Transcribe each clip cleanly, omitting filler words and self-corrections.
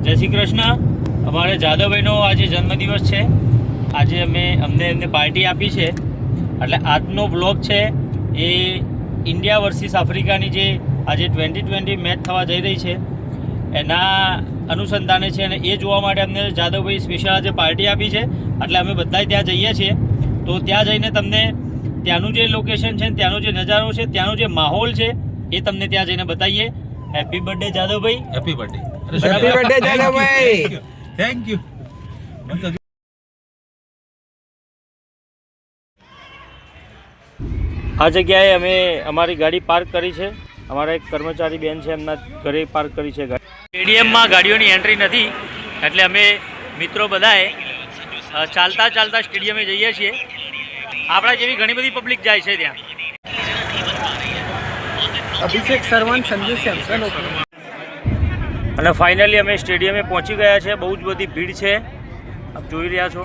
જય શ્રી કૃષ્ણ. અમારે જાદવભાઈનો આજે જન્મદિવસ છે. આજે એમને પાર્ટી આપી છે. એટલે આજનો વ્લોગ છે એ ઇન્ડિયા વર્સિસ આફ્રિકાની જે આજે 2020 મેચ થવા જઈ રહી છે એના અનુસંધાને છે, અને એ જોવા માટે અમને જાદવભાઈ સ્પેશિયલ આજે પાર્ટી આપી છે. એટલે અમે બધા ત્યાં જઈએ છીએ. તો ત્યાં જઈને તમને ત્યાંનું જે લોકેશન છે, ત્યાંનો જે નજારો છે, ત્યાંનો જે માહોલ છે એ તમને ત્યાં જઈને બતાવીએ. Happy birthday Jadavbhai. Happy birthday. Happy birthday Jadavbhai. Thank you. આ જગ્યાએ અમે અમારી ગાડી પાર્ક કરી છે. અમારા એક કર્મચારી બેન છે, એમના ઘરે પાર્ક કરી છે ગાડી. સ્ટેડિયમમાં ગાડીઓની એન્ટ્રી નથી, એટલે અમે મિત્રો બધાએ ચાલતા ચાલતા સ્ટેડિયમે જઈએ છીએ. આપણા જેવી ઘણી બધી પબ્લિક જાય છે ત્યાં. અભિષેક સરવન, સંજુ સેમસન. અને ફાઇનલી અમે સ્ટેડિયમે પહોંચી ગયા છે. બહુ જ બધી ભીડ છે, આપ જોઈ રહ્યા છો.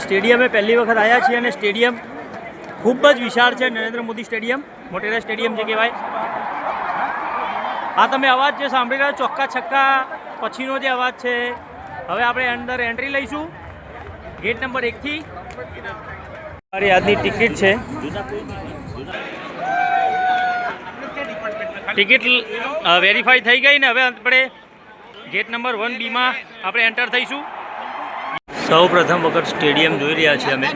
સ્ટેડિયમે પહેલી વખત આવ્યા છીએ અને સ્ટેડિયમ ખૂબ જ વિશાળ છે. નરેન્દ્ર મોદી સ્ટેડિયમ, મોટેરા સ્ટેડિયમ જે કહેવાય. આ તમે અવાજ જે સાંભળી રહ્યા ચોક્કા છક્કા પછીનો જે અવાજ છે. હવે આપણે અંદર એન્ટ્રી લઈશું ગેટ નંબર 1 થી. મારી આજની ટિકિટ છે. ટિકિટ વેરીફાઈ થઈ ગઈ ને હવે આપણે ગેટ નંબર 1B માં આપણે એન્ટર થઈશું. સૌ પ્રથમ વખત સ્ટેડિયમ જોઈ રહ્યા છીએ અમે.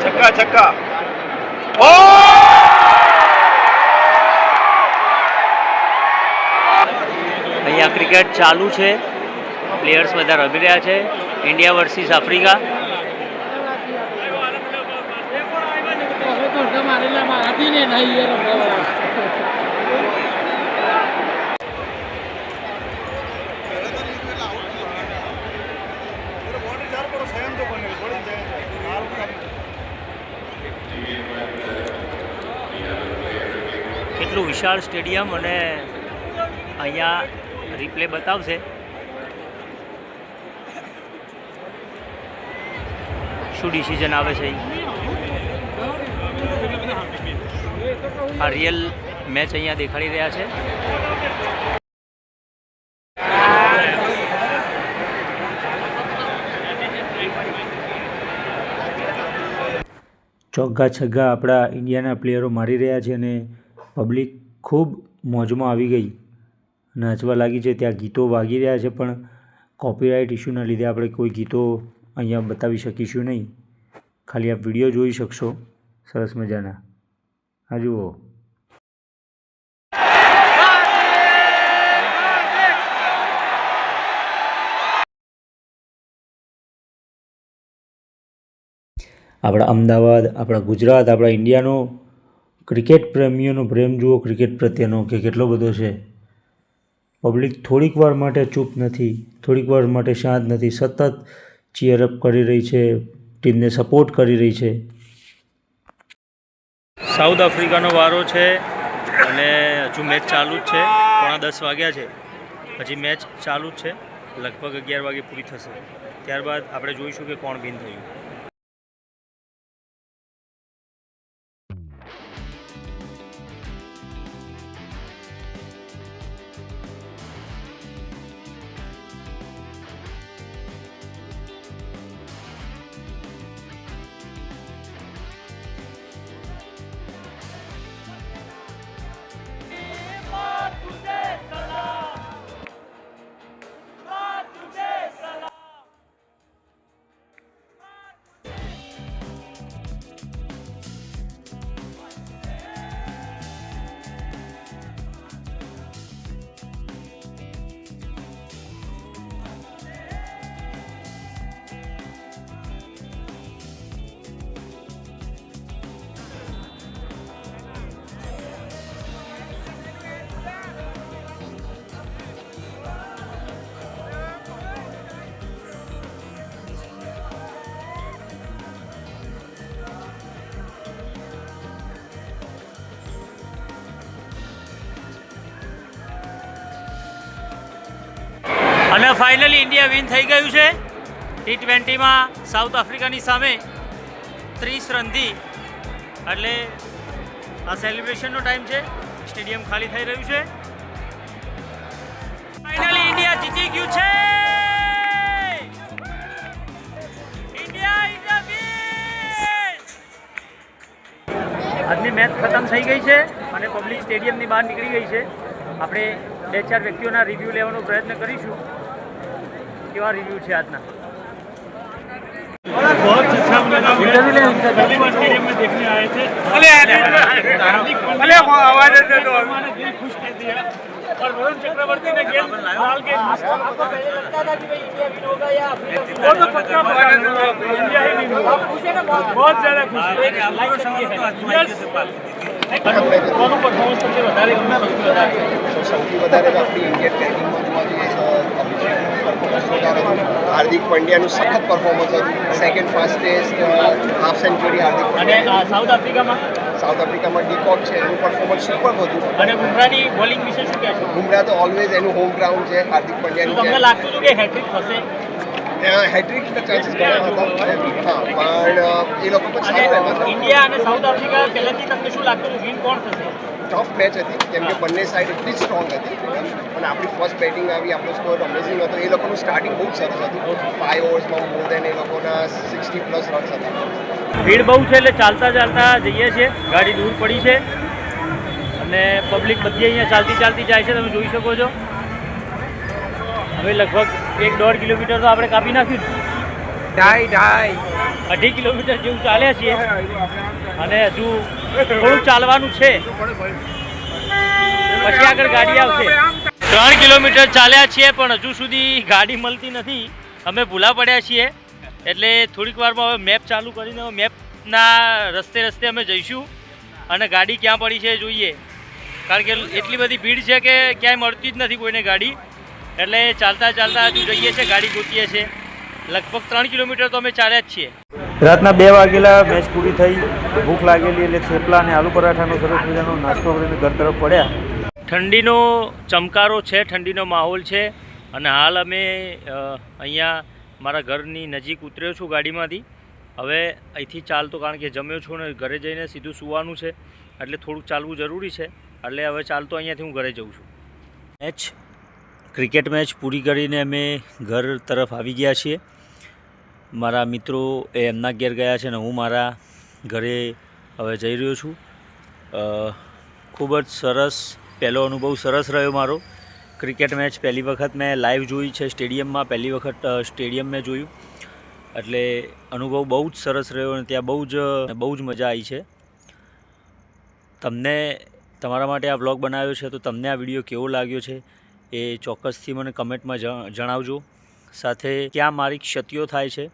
છક્કા છક્કા. અહીંયા ક્રિકેટ ચાલુ છે. પ્લેયર્સ બધા રમી રહ્યા છે. India versus Africa. કેટલું વિશાળ સ્ટેડિયમ, અને અહીંયા રિપ્લે બતાવશે. શું ડિસિઝન આવે છે. આ રિયલ મેચ અહીંયા દેખાડી રહ્યા છે. ચોગ્ગા છગ્ગા આપણા ઇન્ડિયાના પ્લેયરો મારી રહ્યા છે અને પબ્લિક ખૂબ મોજમાં આવી ગઈ, નાચવા લાગી છે. ત્યાં ગીતો વાગી રહ્યા છે, પણ કોપીરાઇટ ઇસ્યુના લીધે આપણે કોઈ ગીતો અહીંયા બતાવી શકીશું નહીં. ખાલી આપ વિડીયો જોઈ શકશો સરસ મજાના. આ જુઓ. આપણા અમદાવાદ, આપણા ગુજરાત, આપણા ઇન્ડિયાનો ક્રિકેટ પ્રેમીઓનો પ્રેમ જુઓ ક્રિકેટ પ્રત્યેનો કે કેટલો બધો છે. પબ્લિક થોડીક વાર માટે ચૂપ નથી, થોડીક વાર માટે શાંત નથી. સતત ચીયરઅપ કરી રહી છે, ટીમને સપોર્ટ કરી રહી છે. સાઉથ આફ્રિકાનો વારો છે અને હજુ મેચ ચાલુ જ છે. 9:45 વાગ્યા છે, હજી મેચ ચાલુ જ છે. લગભગ 11 વાગે પૂરી થશે. ત્યારબાદ આપણે જોઈશું કે કોણ વિન થયું. અને ફાઇનલી ઇન્ડિયા વિન થઈ ગયું છે T20માં સાઉથ આફ્રિકાની સામે 30 રનથી. એટલે આ સેલિબ્રેશનનો ટાઈમ છે. સ્ટેડિયમ ખાલી થઈ રહ્યું છે. ફાઇનલી ઇન્ડિયા જીતી ગયું છે. આજની મેચ ખતમ થઈ ગઈ છે અને પબ્લિક સ્ટેડિયમની બહાર નીકળી ગઈ છે. આપણે 2-4 વ્યક્તિઓના રિવ્યૂ લેવાનો પ્રયત્ન કરીશું. કેવા રિવ્યૂ છે આજના? बहुत अच्छा लगा। पहली बार स्टेडियम में देखने आए थे। अरे आवाज दे दो। हमारा दिल खुश कर दिया और वरुण चक्रवर्ती ने गेंद डाल के आपको पहले लगता था कि भाई इंडिया विन होगा या अफ्रीका? वो तो पक्का इंडिया ही विन होगा। आप पूछे ना बहुत ज्यादा खुश है। કોનું પરફોર્મન્સ તમને વધારે ગમ્યું? સૌથી વધારે તો આપણી ઇન્ડિયન બેટિંગમાં જોવા જઈએ તો અભિષેકનું પરફોર્મન્સ વધારે હતું. હાર્દિક પંડ્યાનું સખત પરફોર્મન્સ હતું. સેકન્ડ ફાસ્ટેસ્ટ હાફ સેન્ચુરી હાર્દિક અને પંડ્યા. સાઉથ આફ્રિકામાં ડીકોક છે એનું પરફોર્મન્સ સુપર હતું. અને બુમરાહની બોલિંગ વિશે શું કહેશો? બુમરાહ તો ઓલવેઝ એનું હોમ ગ્રાઉન્ડ છે હાર્દિક શું તમને પંડ્યાનું. લાગતું હતું કે હેટ્રિક થશે? હેટ્રિકના ચાન્સીસ ઘણા હતા. હા પણ એ લોકો પણ સારા અને હતા. ઇન્ડિયા અને સાઉથ આફ્રિકા પહેલેથી તમને શું લાગતું હતું વિન કોણ થશે? ટફ મેચ હતી કેમ કે બંને સાઈડ એટલી જ સ્ટ્રોંગ હતી અને આપણી ફર્સ્ટ બેટિંગ આવી, આપણો સ્કોર અમેઝિંગ હતો. એ લોકોનું સ્ટાર્ટિંગ બહુ સરસ હતું. 5 ઓવર્સમાં મોર દેન એ લોકોના 60+ રન્સ હતા. ભીડ બહુ છે એટલે ચાલતા ચાલતા જઈએ છીએ. ગાડી દૂર પડી છે અને પબ્લિક બધી અહીંયા ચાલતી ચાલતી જાય છે. તમે જોઈ શકો છો. હવે લગભગ 1-1.5 કિલોમીટર તો આપણે કાપી નાખ્યું. 2.5 કિલોમીટર જેવું ચાલ્યા છીએ અને હજુ થોડુંક ચાલવાનું છે. પછી આગળ ગાડી આવશે. 3 કિલોમીટર ચાલ્યા છીએ પણ હજુ સુધી ગાડી મળતી નથી. અમે ભૂલા પડ્યા છીએ એટલે થોડીક વારમાં હવે મેપ ચાલુ કરીને મેપના રસ્તે અમે જઈશું અને ગાડી ક્યાં પડી છે એ જોઈએ. કારણ કે એટલી બધી ભીડ છે કે ક્યાંય મળતી જ નથી કોઈને ગાડી. એટલે ચાલતા ચાલતા હજુ જઈએ છીએ, ગાડી ગોતીએ છીએ. લગભગ 3 કિલોમીટર તો અમે ચાલ્યા જ છીએ. રાતના 2 વાગેલા, મેચ પૂરી થઈ, ભૂખ લાગેલી એટલે થેપલા અને આલુ પરાઠાનો સરસ મજાનો નાસ્તો કરીને ઘર તરફ પડ્યા. ઠંડીનો ચમકારો છે, ઠંડીનો માહોલ છે અને હાલ અમે અહીંયા મારા ઘરની નજીક ઉતર્યો છું ગાડીમાંથી. હવે અહીંથી ચાલતો, કારણ કે જમ્યો છું ને ઘરે જઈને સીધું સૂવાનું છે એટલે થોડુંક ચાલવું જરૂરી છે. એટલે હવે ચાલતો અહીંયાથી હું ઘરે જઉં છું. ક્રિકેટ મેચ પૂરી કરીને અમે ઘર તરફ આવી ગયા છીએ. મારા મિત્રો એ એમના ઘેર ગયા છે ને હું મારા ઘરે હવે જઈ રહ્યો છું. ખૂબ જ સરસ, પહેલો અનુભવ સરસ રહ્યો મારો. ક્રિકેટ મેચ પહેલી વખત મેં લાઈવ જોઈ છે સ્ટેડિયમમાં, પહેલી વખત સ્ટેડિયમ મેં જોયું એટલે અનુભવ બહુ જ સરસ રહ્યો અને ત્યાં બહુ જ મજા આવી છે. તમને તમારા માટે આ વ્લોગ બનાવ્યો છે તો તમને આ વિડીયો કેવો લાગ્યો છે એ ચોક્કસથી મને કમેન્ટમાં જણાવજો. સાથે ક્યાં મારી ક્ષતિઓ થાય છે,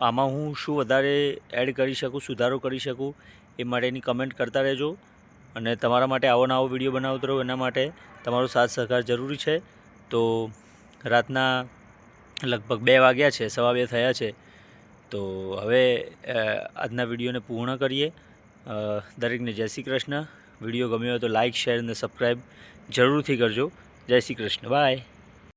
આમાં હું શું વધારે એડ કરી શકું, સુધારો કરી શકું એ માટેની કમેન્ટ કરતા રહેજો. અને તમારા માટે આવો નવો વિડીયો બનાવતો રહું એના માટે તમારો સાથ સહકાર જરૂરી છે. તો રાતના લગભગ 2 વાગ્યા છે, 2:15 થયા છે. તો હવે આજના વિડીયોને પૂર્ણ કરીએ. દરેકને જય શ્રી કૃષ્ણ. વિડીયો ગમ્યો હોય તો લાઇક, શેર અને સબસ્ક્રાઈબ જરૂરથી કરજો. જય શ્રી કૃષ્ણ. બાય.